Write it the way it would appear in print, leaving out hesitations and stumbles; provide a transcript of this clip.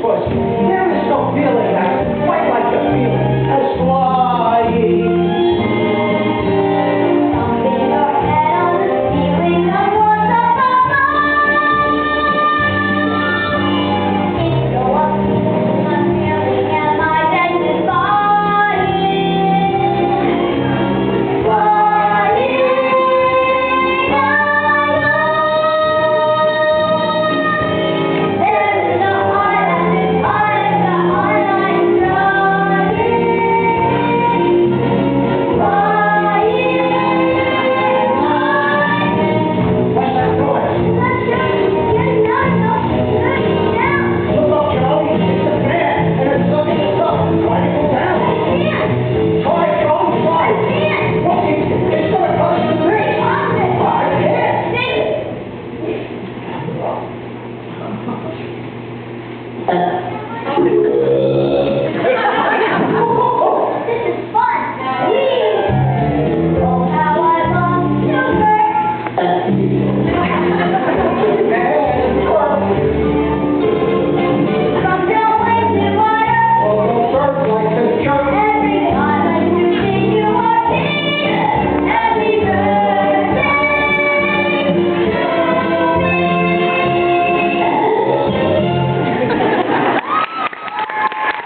push. There is no feeling that's quite like the feeling as flying. Thumping your head on the ceiling of what's up above. It's so upbeat, I'm feeling and my best is flying. Flying, There's no heart as hard as the heart I'm trying. What's that noise? Look up, Charlie. It's a fan, and it's sucking us up. Try to go down. Try, Charlie, try. Look, it's gonna cause you to leak. I can't.